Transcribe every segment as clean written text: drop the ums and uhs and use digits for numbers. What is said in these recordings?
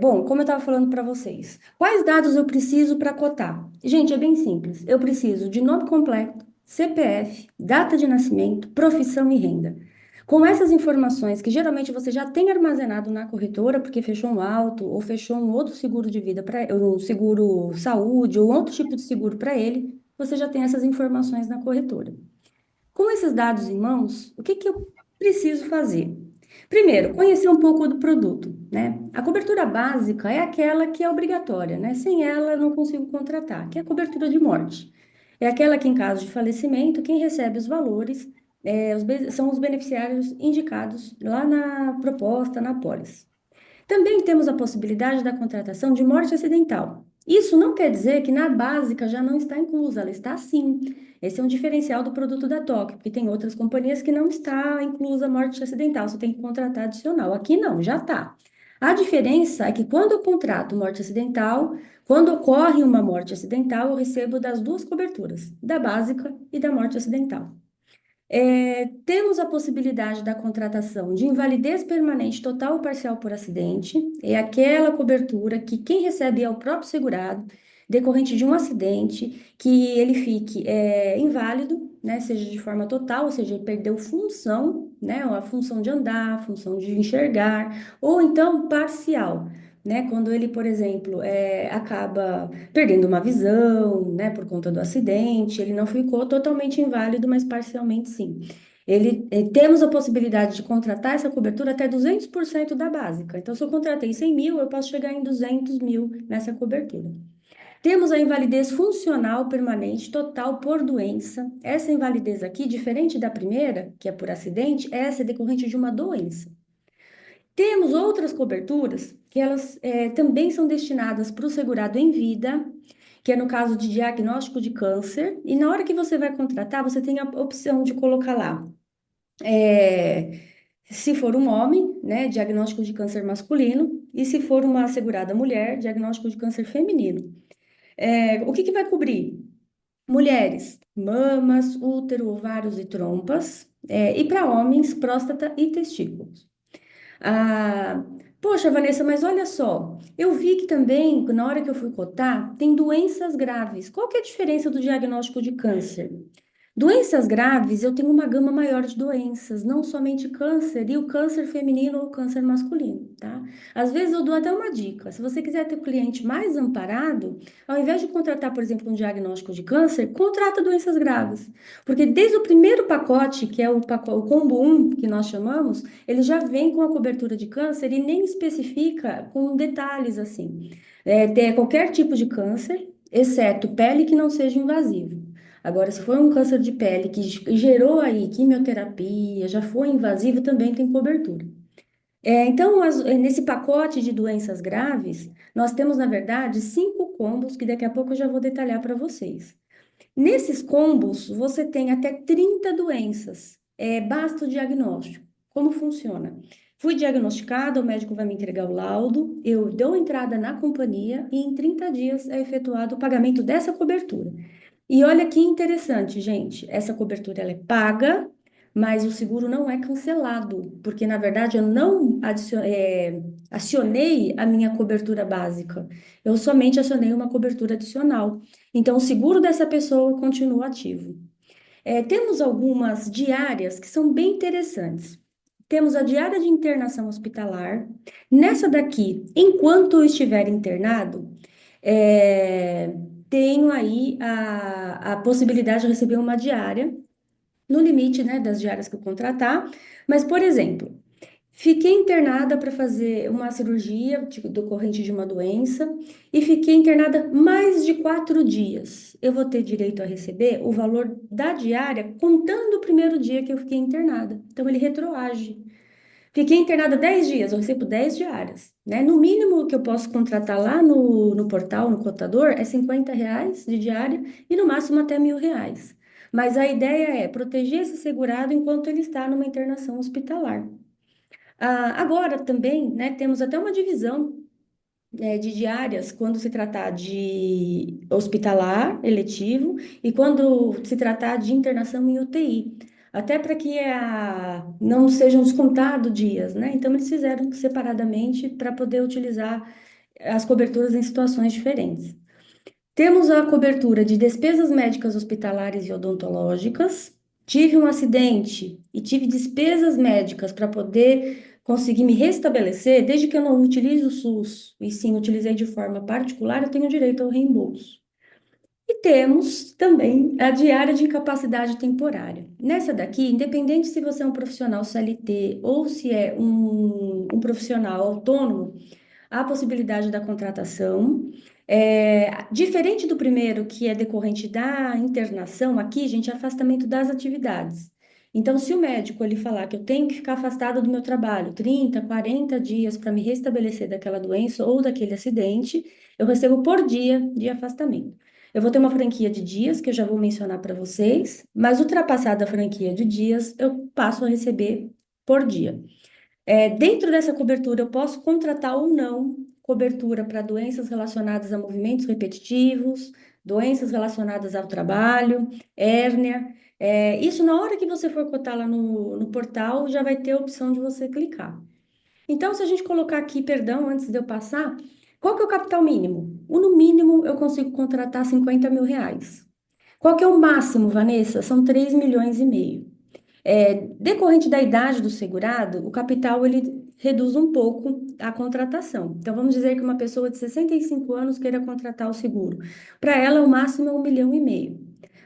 Bom, como eu estava falando para vocês, quais dados eu preciso para cotar? Gente, é bem simples. Eu preciso de nome completo, CPF, data de nascimento, profissão e renda. Com essas informações, que geralmente você já tem armazenado na corretora, porque fechou um auto ou fechou um outro seguro de vida para um seguro saúde ou outro tipo de seguro para ele, você já tem essas informações na corretora. Com esses dados em mãos, o que que eu preciso fazer? Primeiro, conhecer um pouco do produto, né? A cobertura básica é aquela que é obrigatória, né? Sem ela, eu não consigo contratar, que é a cobertura de morte. É aquela que, em caso de falecimento, quem recebe os valores são os beneficiários indicados lá na proposta, na apólice. Também temos a possibilidade da contratação de morte acidental. Isso não quer dizer que na básica já não está inclusa, ela está sim. Esse é um diferencial do produto da Toque, porque tem outras companhias que não está inclusa a morte acidental, você tem que contratar adicional. Aqui não, já está. A diferença é que quando eu contrato morte acidental, quando ocorre uma morte acidental, eu recebo das duas coberturas, da básica e da morte acidental. Temos a possibilidade da contratação de invalidez permanente total ou parcial por acidente. É aquela cobertura que quem recebe é o próprio segurado, decorrente de um acidente, que ele fique inválido, né, seja de forma total, ou seja, ele perdeu função, né, a função de andar, a função de enxergar, ou então parcial. Né, quando ele, por exemplo, acaba perdendo uma visão, né, por conta do acidente, ele não ficou totalmente inválido, mas parcialmente sim. Temos a possibilidade de contratar essa cobertura até 200% da básica. Então, se eu contratei 100 mil, eu posso chegar em 200 mil nessa cobertura. Temos a invalidez funcional permanente total por doença. Essa invalidez aqui, diferente da primeira, que é por acidente, essa é decorrente de uma doença. Temos outras coberturas que elas também são destinadas para o segurado em vida, que é no caso de diagnóstico de câncer, e na hora que você vai contratar, você tem a opção de colocar lá, é, se for um homem, né, diagnóstico de câncer masculino, e se for uma segurada mulher, diagnóstico de câncer feminino. O que que vai cobrir? Mulheres, mamas, útero, ovários e trompas, e para homens, próstata e testículos. Ah, poxa, Vanessa, mas olha só, eu vi que também, na hora que eu fui cotar, tem doenças graves. Qual que é a diferença do diagnóstico de câncer? Doenças graves, eu tenho uma gama maior de doenças, não somente câncer, e o câncer feminino ou o câncer masculino, tá? Às vezes eu dou até uma dica. Se você quiser ter o cliente mais amparado, ao invés de contratar, por exemplo, um diagnóstico de câncer, contrata doenças graves. Porque desde o primeiro pacote, que é o combo um que nós chamamos, ele já vem com a cobertura de câncer e nem especifica com detalhes assim. Ter qualquer tipo de câncer, exceto pele que não seja invasivo. Agora, se for um câncer de pele que gerou aí quimioterapia, já foi invasivo, também tem cobertura. Então, nesse pacote de doenças graves, nós temos, na verdade, 5 combos que daqui a pouco eu já vou detalhar para vocês. Nesses combos, você tem até 30 doenças. Basta o diagnóstico. Como funciona? Fui diagnosticada, o médico vai me entregar o laudo, eu dou entrada na companhia e em 30 dias é efetuado o pagamento dessa cobertura. E olha que interessante, gente. Essa cobertura ela é paga, mas o seguro não é cancelado, porque na verdade eu não acionei a minha cobertura básica. Eu somente acionei uma cobertura adicional. Então o seguro dessa pessoa continua ativo. Temos algumas diárias que são bem interessantes. Temos a diária de internação hospitalar. Nessa daqui, enquanto eu estiver internado, é, tenho aí a possibilidade de receber uma diária, no limite, né, das diárias que eu contratar. Mas, por exemplo, fiquei internada para fazer uma cirurgia decorrente de uma doença e fiquei internada mais de 4 dias. Eu vou ter direito a receber o valor da diária contando o primeiro dia que eu fiquei internada. Então, ele retroage. Fiquei internada 10 dias, eu recebo 10 diárias, né? No mínimo que eu posso contratar lá no portal, no cotador, é R$ 50 de diária e no máximo até R$ 1.000. Mas a ideia é proteger esse segurado enquanto ele está numa internação hospitalar. Agora também, né, temos até uma divisão, de diárias quando se tratar de hospitalar, eletivo, e quando se tratar de internação em UTI. até para que não sejam descontados dias, né? Então, eles fizeram separadamente para poder utilizar as coberturas em situações diferentes. Temos a cobertura de despesas médicas hospitalares e odontológicas. Tive um acidente e tive despesas médicas para poder conseguir me restabelecer, desde que eu não utilize o SUS, e sim utilizei de forma particular, eu tenho direito ao reembolso. E temos também a diária de incapacidade temporária. Nessa daqui, independente se você é um profissional CLT ou se é um profissional autônomo, há a possibilidade da contratação. Diferente do primeiro, que é decorrente da internação, aqui, gente, é afastamento das atividades. Então, se o médico ele falar que eu tenho que ficar afastado do meu trabalho 30, 40 dias para me restabelecer daquela doença ou daquele acidente, eu recebo por dia de afastamento. Eu vou ter uma franquia de dias, que eu já vou mencionar para vocês, mas ultrapassada a franquia de dias, eu passo a receber por dia. Dentro dessa cobertura, eu posso contratar ou não cobertura para doenças relacionadas a movimentos repetitivos, doenças relacionadas ao trabalho, hérnia. Isso, na hora que você for cotar lá no portal, já vai ter a opção de você clicar. Então, se a gente colocar aqui, perdão, antes de eu passar, qual que é o capital mínimo? No mínimo, eu consigo contratar R$ 50.000. Qual que é o máximo, Vanessa? São 3,5 milhões. Decorrente da idade do segurado, o capital ele reduz um pouco a contratação. Então, vamos dizer que uma pessoa de 65 anos queira contratar o seguro. Para ela, o máximo é 1,5 milhão.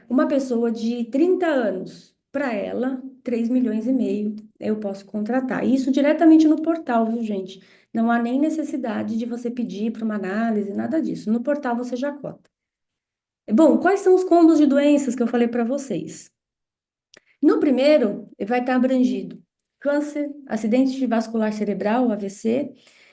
Uma pessoa de 30 anos, para ela, 3,5 milhões eu posso contratar. Isso diretamente no portal, viu, gente? Não há nem necessidade de você pedir para uma análise, nada disso. No portal você já cota. Bom, quais são os combos de doenças que eu falei para vocês? No primeiro, vai estar abrangido câncer, acidente vascular cerebral, AVC,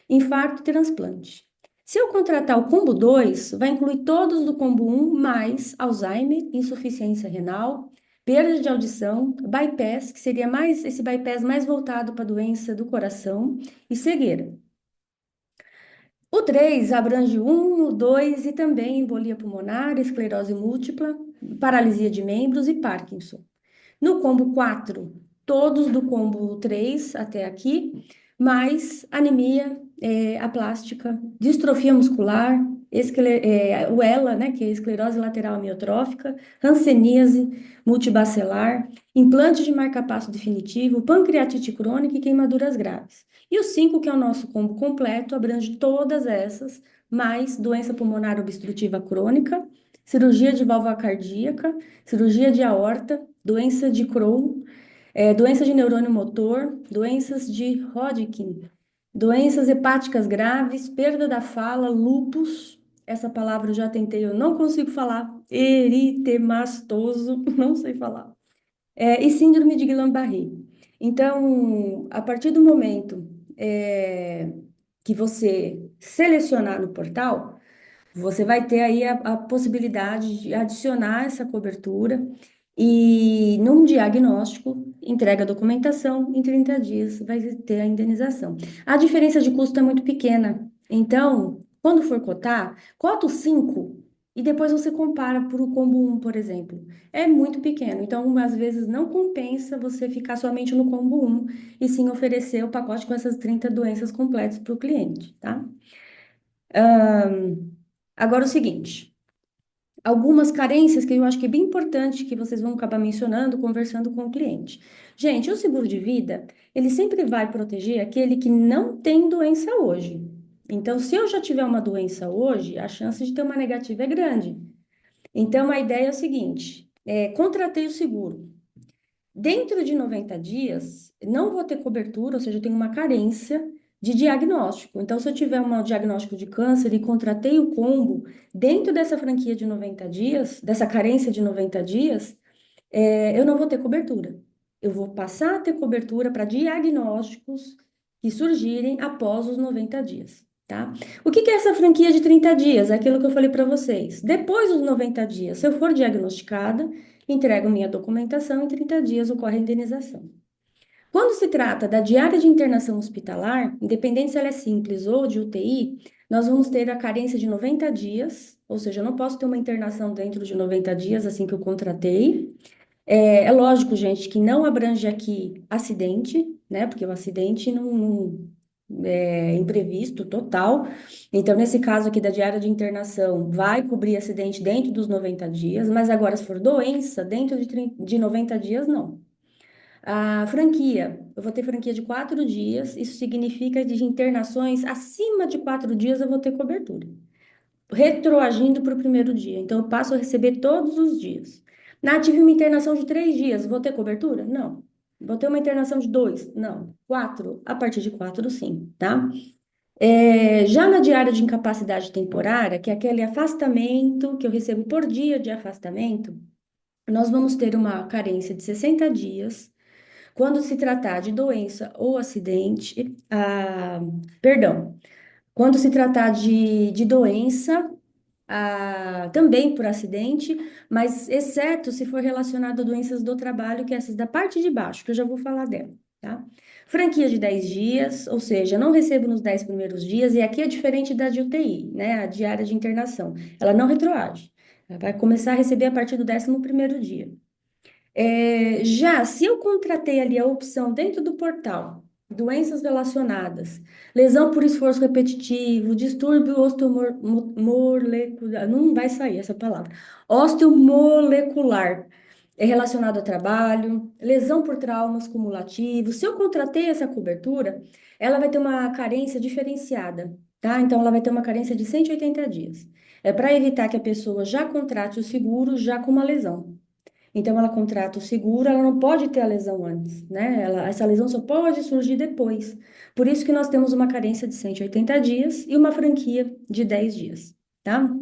infarto e transplante. Se eu contratar o combo 2, vai incluir todos do combo um mais Alzheimer, insuficiência renal, perda de audição, bypass, que seria mais esse bypass mais voltado para a doença do coração, e cegueira. O 3 abrange o 1, o 2 e também embolia pulmonar, esclerose múltipla, paralisia de membros e Parkinson. No combo 4, todos do combo 3 até aqui, mais anemia aplástica, distrofia muscular, o ELA, né, que é esclerose lateral amiotrófica, hanseníase multibacelar, implante de marcapasso definitivo, pancreatite crônica e queimaduras graves. E o 5, que é o nosso combo completo, abrange todas essas, mais doença pulmonar obstrutiva crônica, cirurgia de válvula cardíaca, cirurgia de aorta, doença de Crohn, doença de neurônio motor, doenças de Hodgkin, doenças hepáticas graves, perda da fala, lúpus, essa palavra eu já tentei, eu não consigo falar, eritemastoso, não sei falar, e síndrome de Guillain-Barré. Então, a partir do momento que você selecionar no portal, você vai ter aí a possibilidade de adicionar essa cobertura e, num diagnóstico, entrega a documentação, em 30 dias vai ter a indenização. A diferença de custo é muito pequena, então, quando for cotar, cota o 5 e depois você compara por o combo um, por exemplo. É muito pequeno, então, às vezes, não compensa você ficar somente no combo um e sim oferecer o pacote com essas 30 doenças completas para o cliente, tá? Agora, o seguinte, algumas carências que eu acho que é bem importante que vocês vão acabar mencionando, conversando com o cliente. Gente, o seguro de vida, ele sempre vai proteger aquele que não tem doença hoje. Então, se eu já tiver uma doença hoje, a chance de ter uma negativa é grande. Então, a ideia é o seguinte, contratei o seguro. Dentro de 90 dias, não vou ter cobertura, ou seja, eu tenho uma carência de diagnóstico. Então, se eu tiver um diagnóstico de câncer e contratei o combo, dentro dessa franquia de 90 dias, dessa carência de 90 dias, eu não vou ter cobertura. Eu vou passar a ter cobertura para diagnósticos que surgirem após os 90 dias, tá? O que que é essa franquia de 30 dias? É aquilo que eu falei para vocês. Depois dos 90 dias, se eu for diagnosticada, entrego minha documentação, em 30 dias ocorre a indenização. Quando se trata da diária de internação hospitalar, independente se ela é simples ou de UTI, nós vamos ter a carência de 90 dias, ou seja, eu não posso ter uma internação dentro de 90 dias, assim que eu contratei. É lógico, gente, que não abrange aqui acidente, né? Porque o acidente não é imprevisto total. Então, nesse caso aqui da diária de internação, vai cobrir acidente dentro dos 90 dias, mas agora, se for doença, dentro de 90 dias, não. A franquia, eu vou ter franquia de 4 dias, isso significa que de internações acima de 4 dias eu vou ter cobertura retroagindo para o primeiro dia. Então, eu passo a receber todos os dias. Tive uma internação de 3 dias, vou ter cobertura? Não. Vou ter uma internação de 2? Não. 4? A partir de 4, sim, tá? Já na diária de incapacidade temporária, que é aquele afastamento que eu recebo por dia de afastamento, nós vamos ter uma carência de 60 dias. Quando se tratar de doença ou acidente, perdão, quando se tratar de doença, também por acidente, mas exceto se for relacionado a doenças do trabalho, que é essas da parte de baixo, que eu já vou falar dela, tá? Franquia de 10 dias, ou seja, não recebo nos 10 primeiros dias, e aqui é diferente da de UTI, né? A diária de internação. Ela não retroage. Ela vai começar a receber a partir do 11º dia. Já se eu contratei ali a opção dentro do portal, doenças relacionadas, lesão por esforço repetitivo, distúrbio osteomolecular, não vai sair essa palavra, osteomolecular, é relacionado ao trabalho, lesão por traumas cumulativos. Se eu contratei essa cobertura, ela vai ter uma carência diferenciada, tá? Então, ela vai ter uma carência de 180 dias. É para evitar que a pessoa já contrate o seguro já com uma lesão. Então, ela contrata o seguro, ela não pode ter a lesão antes, né? Essa lesão só pode surgir depois. Por isso que nós temos uma carência de 180 dias e uma franquia de 10 dias, tá?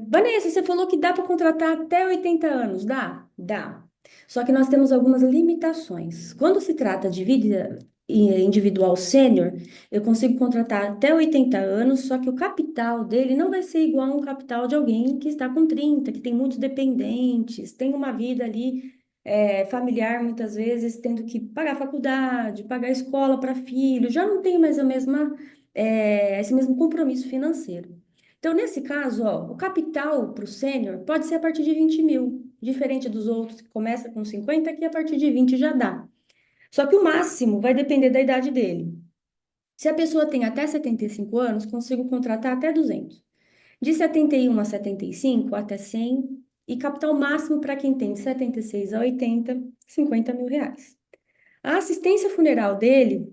Vanessa, você falou que dá para contratar até 80 anos. Dá? Dá. Só que nós temos algumas limitações. Quando se trata de vida individual sênior, eu consigo contratar até 80 anos, só que o capital dele não vai ser igual a um capital de alguém que está com 30, que tem muitos dependentes, tem uma vida ali familiar, muitas vezes, tendo que pagar faculdade, pagar escola para filho, já não tem mais esse mesmo compromisso financeiro. Então, nesse caso, ó, o capital para o sênior pode ser a partir de 20 mil, diferente dos outros que começa com 50, que a partir de 20 já dá. Só que o máximo vai depender da idade dele. Se a pessoa tem até 75 anos, consigo contratar até 200. De 71 a 75, até 100. E capital máximo para quem tem de 76 a 80, 50 mil reais. A assistência funeral dele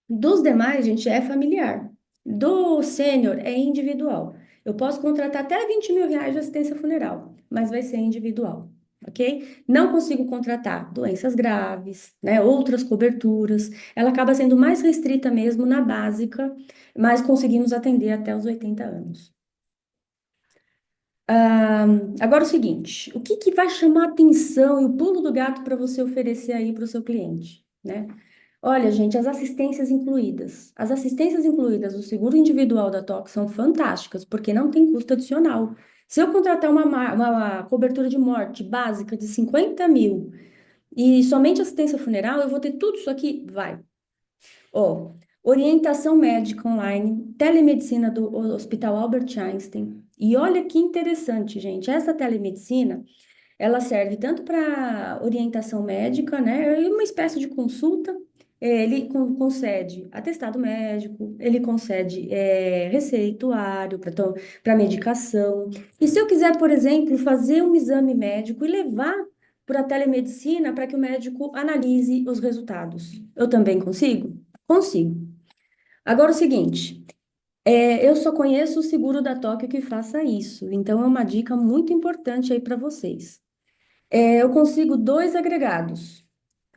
dos demais, gente, é familiar. Do sênior é individual. Eu posso contratar até 20 mil reais de assistência funeral, mas vai ser individual, ok? Não consigo contratar doenças graves, né? Outras coberturas. Ela acaba sendo mais restrita mesmo na básica, mas conseguimos atender até os 80 anos. Agora o seguinte, o que que vai chamar a atenção e o pulo do gato para você oferecer aí para o seu cliente, né? Olha, gente, as assistências incluídas. As assistências incluídas do seguro individual da TOC são fantásticas, porque não tem custo adicional. Se eu contratar uma cobertura de morte básica de 50 mil e somente assistência funeral, eu vou ter tudo isso aqui? Vai. Ó, orientação médica online, telemedicina do Hospital Albert Einstein. E olha que interessante, gente, essa telemedicina. Ela serve tanto para orientação médica, né? E uma espécie de consulta. Ele concede atestado médico, ele concede receituário para medicação. E se eu quiser, por exemplo, fazer um exame médico e levar para a telemedicina para que o médico analise os resultados, eu também consigo? Consigo. Agora, o seguinte. Eu só conheço o seguro da Tóquio que faça isso, então é uma dica muito importante aí para vocês. Eu consigo dois agregados.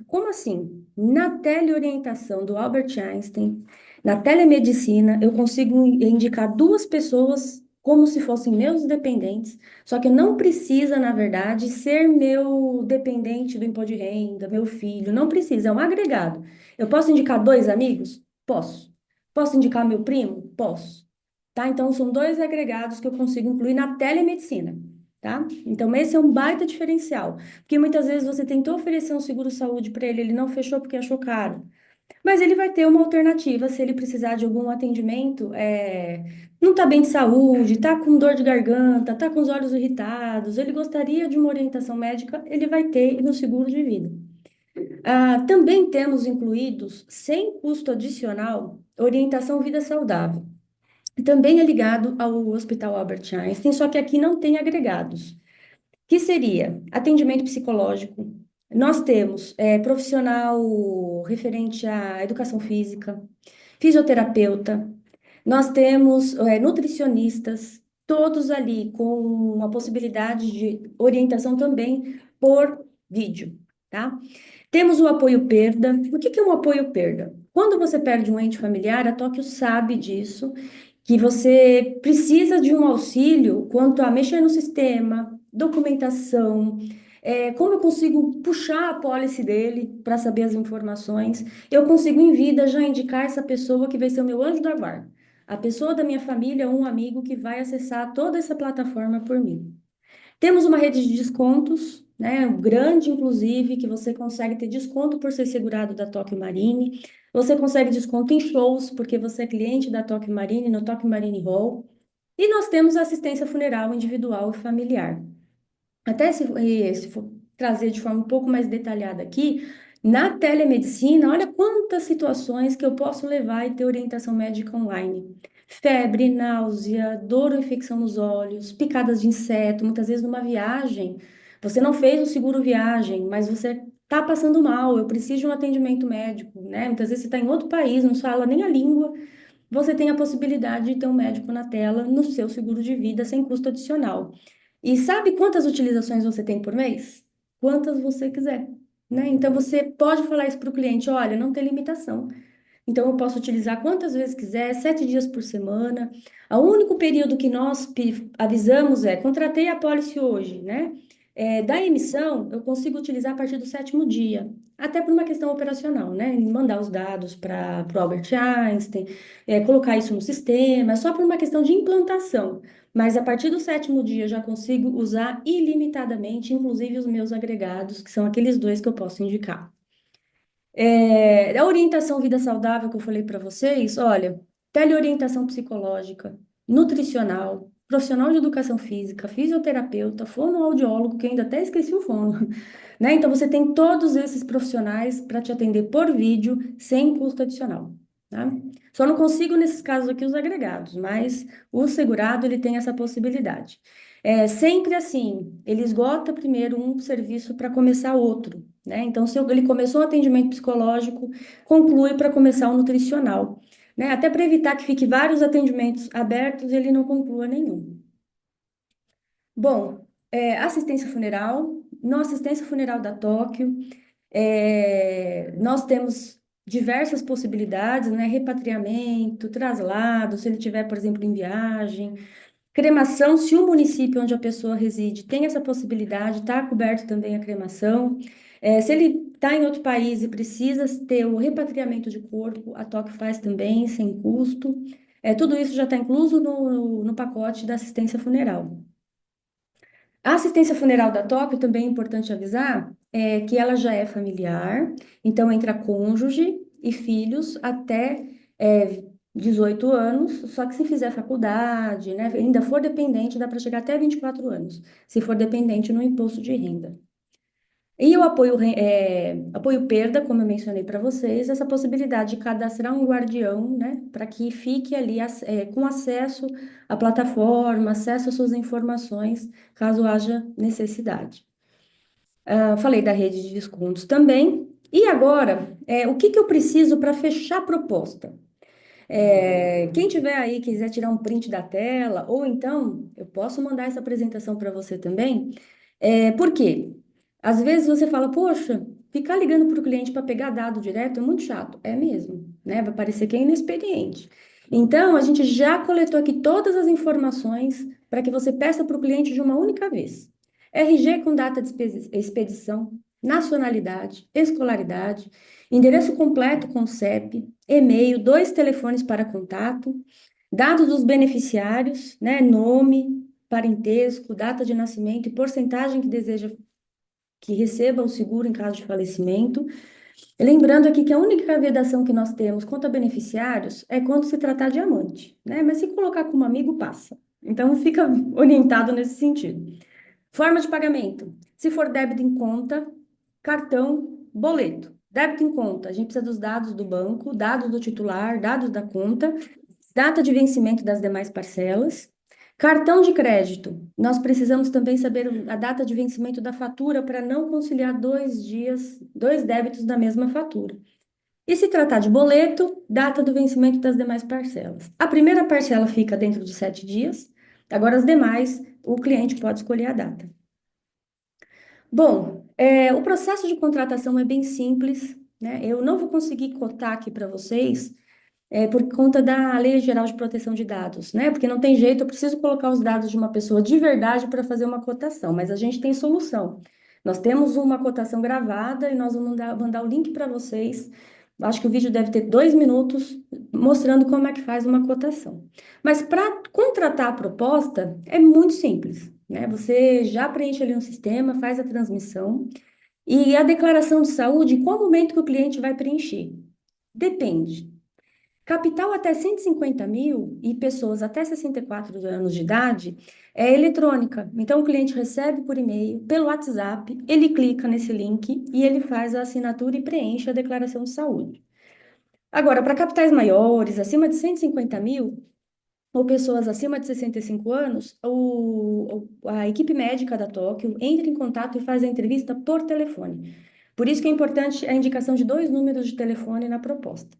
Como assim? Na teleorientação do Albert Einstein, na telemedicina, eu consigo indicar duas pessoas como se fossem meus dependentes, só que não precisa, na verdade, ser meu dependente do imposto de renda, meu filho, não precisa, é um agregado. Eu posso indicar dois amigos? Posso. Posso indicar meu primo? Posso. Tá? Então, são dois agregados que eu consigo incluir na telemedicina. Tá? Então, esse é um baita diferencial. Porque muitas vezes você tentou oferecer um seguro-saúde para ele, ele não fechou porque achou caro. Mas ele vai ter uma alternativa se ele precisar de algum atendimento, não está bem de saúde, está com dor de garganta, está com os olhos irritados, ele gostaria de uma orientação médica, ele vai ter no seguro de vida. Também temos incluídos, sem custo adicional, orientação vida saudável. Também é ligado ao Hospital Albert Einstein, só que aqui não tem agregados, que seria atendimento psicológico. Nós temos profissional referente à educação física, fisioterapeuta, nós temos nutricionistas, todos ali com a possibilidade de orientação também por vídeo, tá? Temos o apoio perda. O que que é um apoio perda? Quando você perde um ente familiar, a Tóquio sabe disso, que você precisa de um auxílio quanto a mexer no sistema, documentação, como eu consigo puxar a pólice dele para saber as informações. Eu consigo, em vida, já indicar essa pessoa que vai ser o meu anjo da guarda. A pessoa da minha família ou um amigo que vai acessar toda essa plataforma por mim. Temos uma rede de descontos, né, grande, inclusive, que você consegue ter desconto por ser segurado da Tokyo Marine. Você consegue desconto em shows, porque você é cliente da Tokyo Marine, no Tokyo Marine Hall. E nós temos assistência funeral individual e familiar. Até se for trazer de forma um pouco mais detalhada aqui, na telemedicina, olha quantas situações que eu posso levar e ter orientação médica online. Febre, náusea, dor ou infecção nos olhos, picadas de inseto, muitas vezes numa viagem. Você não fez o seguro viagem, mas você está passando mal, eu preciso de um atendimento médico, né? Muitas vezes você está em outro país, não fala nem a língua, você tem a possibilidade de ter um médico na tela no seu seguro de vida sem custo adicional. E sabe quantas utilizações você tem por mês? Quantas você quiser, né? Então você pode falar isso para o cliente, olha, não tem limitação. Então, eu posso utilizar quantas vezes quiser, 7 dias por semana. O único período que nós avisamos é, contratei a pólice hoje, né? Da emissão, eu consigo utilizar a partir do sétimo dia, até por uma questão operacional, né? Mandar os dados para o Albert Einstein, colocar isso no sistema, é só por uma questão de implantação. Mas a partir do sétimo dia, eu já consigo usar ilimitadamente, inclusive os meus agregados, que são aqueles dois que eu posso indicar. A orientação vida saudável que eu falei para vocês, olha, teleorientação psicológica, nutricional, profissional de educação física, fisioterapeuta, fonoaudiólogo, que eu ainda até esqueci o fono, né? Então você tem todos esses profissionais para te atender por vídeo, sem custo adicional, tá? Só não consigo nesses casos aqui os agregados, mas o segurado ele tem essa possibilidade. É sempre assim, ele esgota primeiro um serviço para começar outro, né? Então, se ele começou o atendimento psicológico, conclui para começar o nutricional, né? Até para evitar que fique vários atendimentos abertos e ele não conclua nenhum. Bom, assistência funeral, na assistência funeral da Tóquio, nós temos diversas possibilidades, né? Repatriamento, traslado, se ele tiver, por exemplo, em viagem. Cremação, se o município onde a pessoa reside tem essa possibilidade, está coberto também a cremação. Se ele está em outro país e precisa ter o repatriamento de corpo, a TOC faz também, sem custo. Tudo isso já está incluso no pacote da assistência funeral. A assistência funeral da TOP, também é importante avisar, que ela já é familiar, então entra cônjuge e filhos até 18 anos, só que se fizer faculdade, né, ainda for dependente, dá para chegar até 24 anos, se for dependente no imposto de renda. E o apoio perda, como eu mencionei para vocês, essa possibilidade de cadastrar um guardião, né, para que fique ali com acesso à plataforma, acesso às suas informações, caso haja necessidade. Falei da rede de descontos também. E agora, o que que eu preciso para fechar a proposta? Quem tiver aí, quiser tirar um print da tela, ou então eu posso mandar essa apresentação para você também. Por quê? Às vezes você fala, poxa, ficar ligando para o cliente para pegar dado direto é muito chato. É mesmo, né? Vai parecer que é inexperiente. Então, a gente já coletou aqui todas as informações para que você peça para o cliente de uma única vez. RG com data de expedição, nacionalidade, escolaridade, endereço completo com CEP, e-mail, 2 telefones para contato, dados dos beneficiários, né, nome, parentesco, data de nascimento e porcentagem que deseja que receba o seguro em caso de falecimento. Lembrando aqui que a única vedação que nós temos contra beneficiários é quando se tratar de amante, né? Mas se colocar como amigo, passa. Então, fica orientado nesse sentido. Forma de pagamento. Se for débito em conta, cartão, boleto. Débito em conta, a gente precisa dos dados do banco, dados do titular, dados da conta, data de vencimento das demais parcelas. Cartão de crédito, nós precisamos também saber a data de vencimento da fatura para não conciliar 2 dias, 2 débitos da mesma fatura. E se tratar de boleto, data do vencimento das demais parcelas. A primeira parcela fica dentro de 7 dias, agora as demais, o cliente pode escolher a data. Bom, o processo de contratação é bem simples, né? Eu não vou conseguir cotar aqui para vocês, por conta da Lei Geral de Proteção de Dados, né? Porque não tem jeito, eu preciso colocar os dados de uma pessoa de verdade para fazer uma cotação, mas a gente tem solução. Nós temos uma cotação gravada e nós vamos mandar o link para vocês. Acho que o vídeo deve ter 2 minutos mostrando como é que faz uma cotação. Mas para contratar a proposta é muito simples, né? Você já preenche ali no sistema, faz a transmissão e a declaração de saúde, em qual momento que o cliente vai preencher? Depende. Capital até 150 mil e pessoas até 64 anos de idade é eletrônica. Então, o cliente recebe por e-mail, pelo WhatsApp, ele clica nesse link e ele faz a assinatura e preenche a declaração de saúde. Agora, para capitais maiores, acima de 150 mil, ou pessoas acima de 65 anos, a equipe médica da Tóquio entra em contato e faz a entrevista por telefone. Por isso que é importante a indicação de 2 números de telefone na proposta.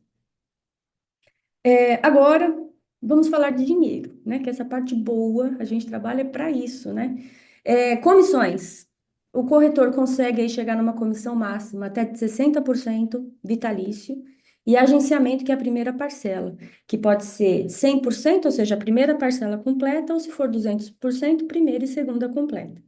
Agora, vamos falar de dinheiro, né? Que essa parte boa, a gente trabalha para isso, né? Comissões. O corretor consegue aí chegar numa comissão máxima até de 60% vitalício, e agenciamento, que é a primeira parcela, que pode ser 100%, ou seja, a primeira parcela completa, ou se for 200%, primeira e segunda completa.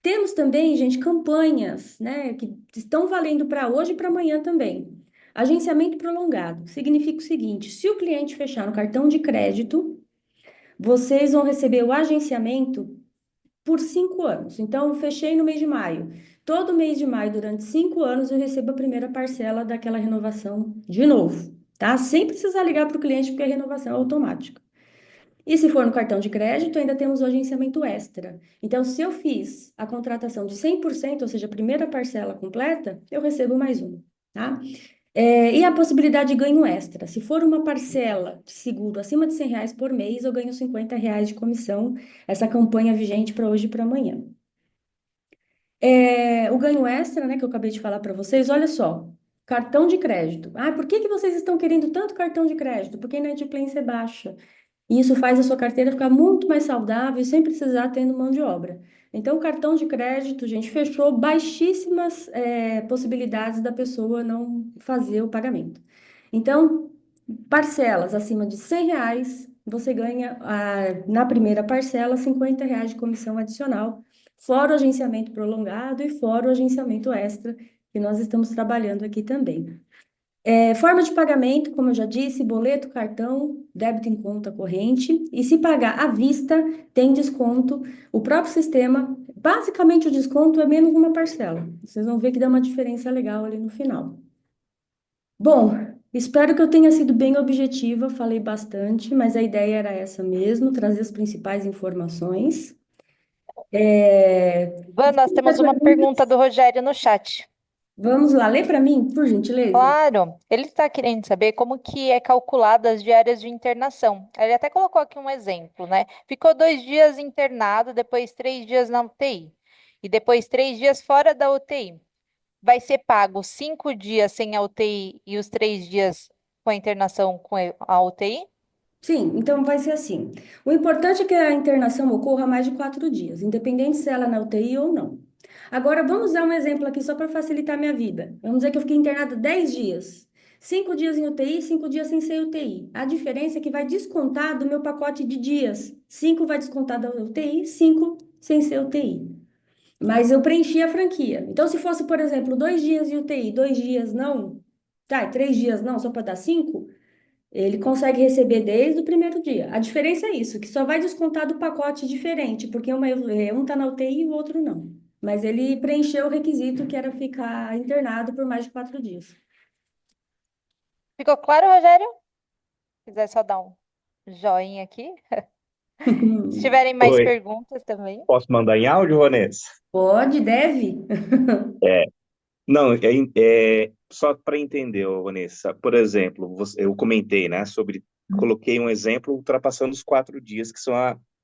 Temos também, gente, campanhas, né, que estão valendo para hoje e para amanhã também. Agenciamento prolongado significa o seguinte: se o cliente fechar no cartão de crédito, vocês vão receber o agenciamento por 5 anos. Então, fechei no mês de maio. Todo mês de maio, durante 5 anos, eu recebo a primeira parcela daquela renovação de novo, tá? Sem precisar ligar para o cliente, porque a renovação é automática. E se for no cartão de crédito, ainda temos o agenciamento extra. Então, se eu fiz a contratação de 100%, ou seja, a primeira parcela completa, eu recebo mais um, tá? E a possibilidade de ganho extra. Se for uma parcela de seguro acima de R$ 100 por mês, eu ganho R$ 50 de comissão. Essa campanha vigente para hoje e para amanhã. O ganho extra, né, que eu acabei de falar para vocês, olha só. Cartão de crédito. Ah, por que que vocês estão querendo tanto cartão de crédito? Porque a inadimplência é baixa. E isso faz a sua carteira ficar muito mais saudável sem precisar tendo mão de obra. Então, o cartão de crédito, gente, fechou baixíssimas possibilidades da pessoa não fazer o pagamento. Então, parcelas acima de R$ 100, você ganha na primeira parcela R$ 50 de comissão adicional, fora o agenciamento prolongado e fora o agenciamento extra, que nós estamos trabalhando aqui também. Forma de pagamento, como eu já disse, boleto, cartão, débito em conta corrente. E se pagar à vista, tem desconto. O próprio sistema, basicamente o desconto é menos uma parcela. Vocês vão ver que dá uma diferença legal ali no final. Bom, espero que eu tenha sido bem objetiva, falei bastante, mas a ideia era essa mesmo, trazer as principais informações. Van, nós temos uma pergunta do Rogério no chat. Vamos lá, lê para mim, por gentileza. Claro, ele está querendo saber como que é calculada as diárias de internação. Ele até colocou aqui um exemplo, né? Ficou 2 dias internado, depois 3 dias na UTI e depois 3 dias fora da UTI. Vai ser pago 5 dias sem a UTI e os 3 dias com a internação com a UTI? Sim, então vai ser assim. O importante é que a internação ocorra há mais de 4 dias, independente se ela é na UTI ou não. Agora, vamos dar um exemplo aqui só para facilitar a minha vida. Vamos dizer que eu fiquei internada 10 dias. 5 dias em UTI, 5 dias sem ser UTI. A diferença é que vai descontar do meu pacote de dias. 5 vai descontar da UTI, 5 sem ser UTI. Mas eu preenchi a franquia. Então, se fosse, por exemplo, 2 dias em UTI, 2 dias não, tá, e 3 dias não, só para dar 5. Ele consegue receber desde o primeiro dia. A diferença é isso, que só vai descontar do pacote diferente, porque um está na UTI e o outro não. Mas ele preencheu o requisito que era ficar internado por mais de 4 dias. Ficou claro, Rogério? Se quiser só dar um joinha aqui. Se tiverem mais Oi, perguntas também. posso mandar em áudio, Vanessa? Pode, deve. Não, só para entender, ô, Vanessa. Por exemplo, eu comentei, né, coloquei um exemplo ultrapassando os 4 dias, que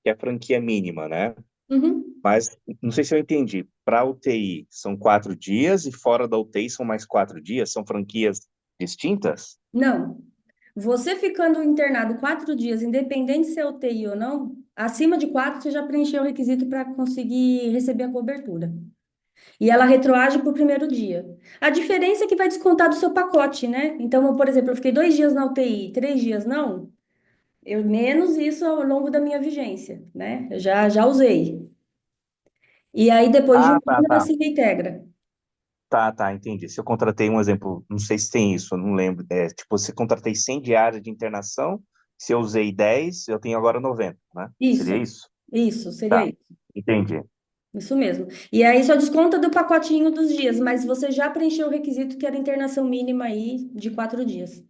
é a franquia mínima, né? Uhum. Mas não sei se eu entendi. Para UTI são 4 dias e fora da UTI são mais 4 dias? São franquias distintas? Não. Você ficando internado 4 dias, independente se é UTI ou não, acima de 4, você já preencheu o requisito para conseguir receber a cobertura. E ela retroage para o primeiro dia. A diferença é que vai descontar do seu pacote, né? Então, por exemplo, eu fiquei 2 dias na UTI, 3 dias não, eu menos isso ao longo da minha vigência, né? Eu já usei. E aí, depois de um Ah, ano, ela se reintegra. tá, entendi. Se eu contratei um exemplo, não sei se tem isso, eu não lembro. Tipo, se eu contratei 100 diárias de internação, se eu usei 10, eu tenho agora 90, né? Seria Isso, isso? isso, seria Tá, isso. entendi. Isso mesmo. E aí só desconta do pacotinho dos dias, mas você já preencheu o requisito que era internação mínima aí de 4 dias.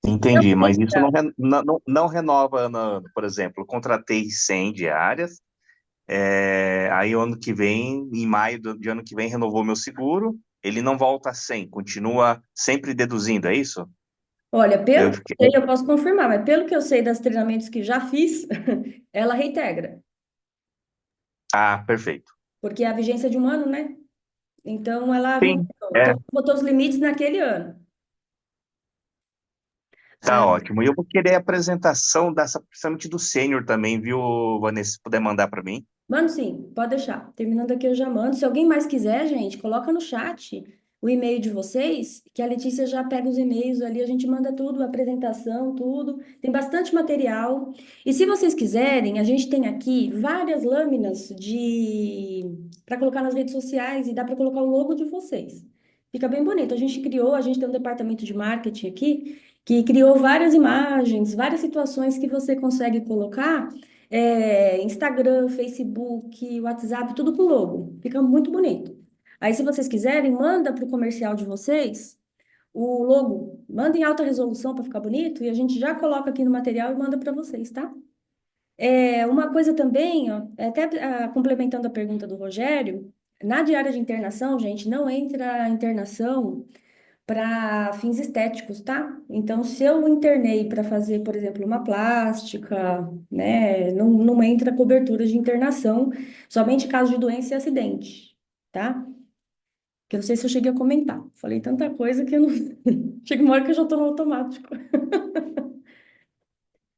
Não Entendi, mas isso entra. não renova ano a ano. Por exemplo, eu contratei 100 diárias, aí o ano que vem, em maio de ano que vem, renovou meu seguro, ele não volta a 100, continua sempre deduzindo, é isso? Olha, pelo Eu que fiquei... eu sei, eu posso confirmar, mas pelo que eu sei das treinamentos que já fiz, ela reintegra, Ah, perfeito. porque é a vigência de um ano, né? Então ela Sim, reintegrou. é, Então botou os limites naquele ano. tá Ah, ótimo. E eu vou querer a apresentação dessa, principalmente do sênior também, viu, Vanessa? Se puder mandar para mim. mando sim, pode deixar. Terminando aqui eu já mando. Se alguém mais quiser, gente, coloca no chat o e-mail de vocês, que a Letícia já pega os e-mails ali, a gente manda tudo, a apresentação, tudo. Tem bastante material. E se vocês quiserem, a gente tem aqui várias lâminas de para colocar nas redes sociais e dá para colocar o logo de vocês. Fica bem bonito. A gente tem um departamento de marketing aqui que criou várias imagens, várias situações que você consegue colocar Instagram, Facebook, WhatsApp, tudo com logo. Fica muito bonito. Aí, se vocês quiserem, manda para o comercial de vocês o logo. Manda em alta resolução para ficar bonito e a gente já coloca aqui no material e manda para vocês, tá? Uma coisa também, ó, complementando a pergunta do Rogério, na diária de internação, gente, não entra internação para fins estéticos, tá? Então, se eu internei para fazer, por exemplo, uma plástica, né, não entra cobertura de internação, somente caso de doença e acidente, tá? Que eu não sei se eu cheguei a comentar. Falei tanta coisa que eu não. Chega uma hora que eu já estou no automático.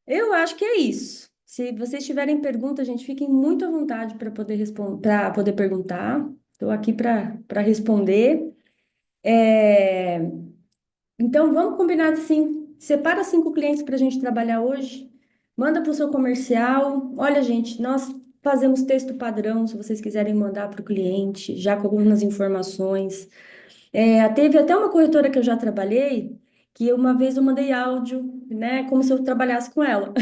Eu acho que é isso. Se vocês tiverem perguntas, gente, fiquem muito à vontade para poder responder, para poder perguntar. Estou aqui para responder. É, Então, vamos combinar assim. Separa 5 clientes para a gente trabalhar hoje. Manda para o seu comercial. Olha, gente, nós fazemos texto padrão, se vocês quiserem mandar para o cliente, já com algumas informações. Teve até uma corretora que eu já trabalhei, que uma vez eu mandei áudio, né, como se eu trabalhasse com ela.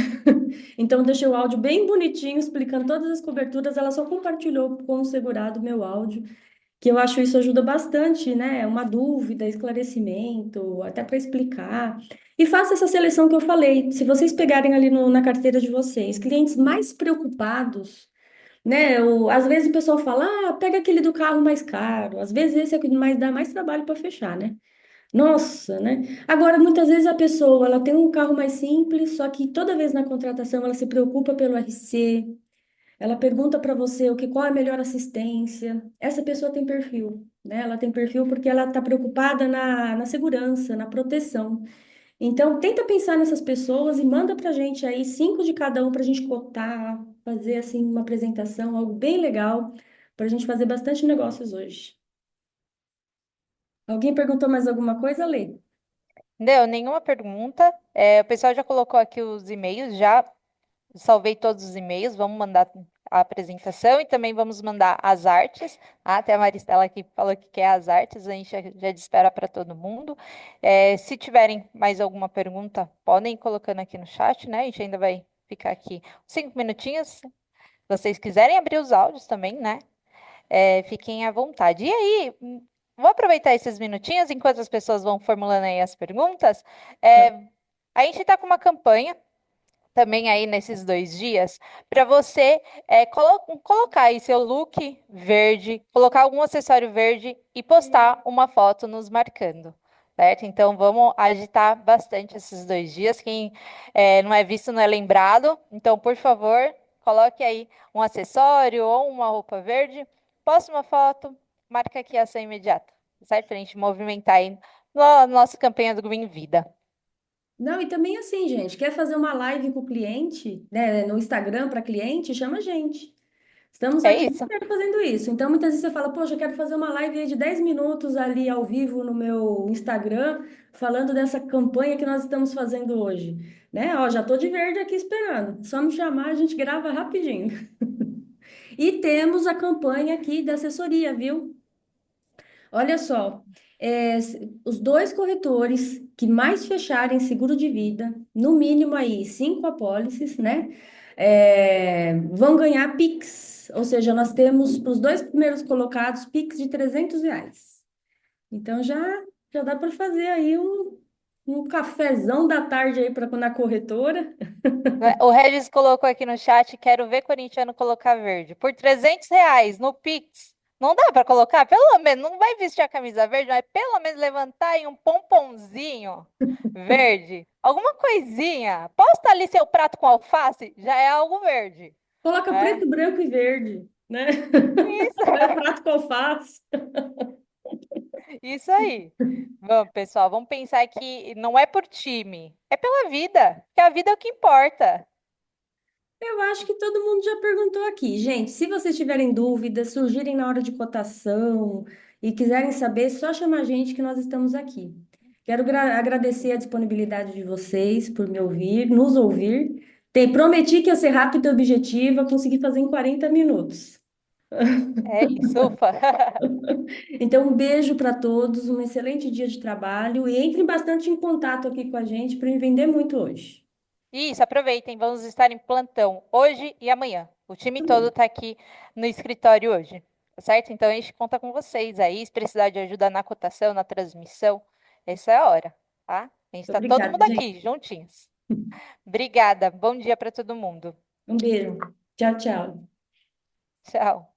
Então, eu deixei o áudio bem bonitinho, explicando todas as coberturas. Ela só compartilhou com o segurado o meu áudio que eu acho isso ajuda bastante, né? Uma dúvida, esclarecimento, até para explicar. E faça essa seleção que eu falei. Se vocês pegarem ali na carteira de vocês, clientes mais preocupados, né? Às vezes o pessoal fala, pega aquele do carro mais caro. Às vezes esse é o que mais dá mais trabalho para fechar, né? Nossa, né? Agora, muitas vezes a pessoa, ela tem um carro mais simples, só que toda vez na contratação ela se preocupa pelo RC, ela pergunta para você qual é a melhor assistência. Essa pessoa tem perfil, né? Ela tem perfil porque ela está preocupada na segurança, na proteção. Então, tenta pensar nessas pessoas e manda para a gente aí 5 de cada um para a gente cotar, fazer assim uma apresentação, algo bem legal, para a gente fazer bastante negócios hoje. Alguém perguntou mais alguma coisa, Lê? Deu nenhuma pergunta. O pessoal já colocou aqui os e-mails, já salvei todos os e-mails. Vamos mandar a apresentação e também vamos mandar as artes. Até a Maristela aqui falou que quer as artes, a gente já espera para todo mundo. Se tiverem mais alguma pergunta, podem ir colocando aqui no chat, né? A gente ainda vai ficar aqui 5 minutinhos. Se vocês quiserem abrir os áudios também, né? fiquem à vontade. E aí, vou aproveitar esses minutinhos enquanto as pessoas vão formulando aí as perguntas. É, a gente está com uma campanha também aí nesses 2 dias, para você colocar aí seu look verde, colocar algum acessório verde e postar uma foto nos marcando, certo? Então vamos agitar bastante esses 2 dias. Quem não é visto não é lembrado. Então, por favor, coloque aí um acessório ou uma roupa verde, poste uma foto, marca aqui a ação imediata, certo? Para a gente movimentar aí na nossa campanha do Green Vida. Não, e também assim, gente, quer fazer uma live com o cliente, né, no Instagram para cliente, chama a gente. Estamos É aqui isso. fazendo isso. Então, muitas vezes você fala, poxa, eu quero fazer uma live aí de 10 minutos ali ao vivo no meu Instagram, falando dessa campanha que nós estamos fazendo hoje. Né? Ó, já tô de verde aqui esperando. Só me chamar, a gente grava rapidinho. E temos a campanha aqui da assessoria, viu? Olha só, os dois corretores que mais fecharem seguro de vida, no mínimo aí 5 apólices, né? Vão ganhar Pix. Ou seja, nós temos para os dois primeiros colocados Pix de R$ 300. Então já dá para fazer aí um cafezão da tarde aí na corretora. O Regis colocou aqui no chat, quero ver corintiano colocar verde. Por R$ 300 no Pix. Não dá para colocar? Pelo menos, não vai vestir a camisa verde, mas pelo menos levantar aí um pomponzinho verde. Alguma coisinha. Posta ali seu prato com alface, já é algo verde. Coloca Né? preto, branco e verde, né? Isso, É o prato que eu faço. isso aí. Vamos, pessoal, vamos pensar que não é por time, é pela vida. Que a vida é o que importa. Eu acho que todo mundo já perguntou aqui. Gente, se vocês tiverem dúvidas, surgirem na hora de cotação e quiserem saber, só chamar a gente que nós estamos aqui. Quero agradecer a disponibilidade de vocês por me ouvir, nos ouvir. Prometi que ia ser rápido e objetiva, consegui fazer em 40 minutos. É isso, ufa. Então, um beijo para todos, um excelente dia de trabalho e entrem bastante em contato aqui com a gente para me vender muito hoje. Isso, aproveitem, vamos estar em plantão hoje e amanhã. O time todo está aqui no escritório hoje, tá certo? Então a gente conta com vocês aí, se precisar de ajuda na cotação, na transmissão, essa é a hora, tá? A gente está todo Obrigada, mundo gente. aqui, juntinhos. Obrigada, bom dia para todo mundo. Um beijo. Tchau, tchau. Tchau.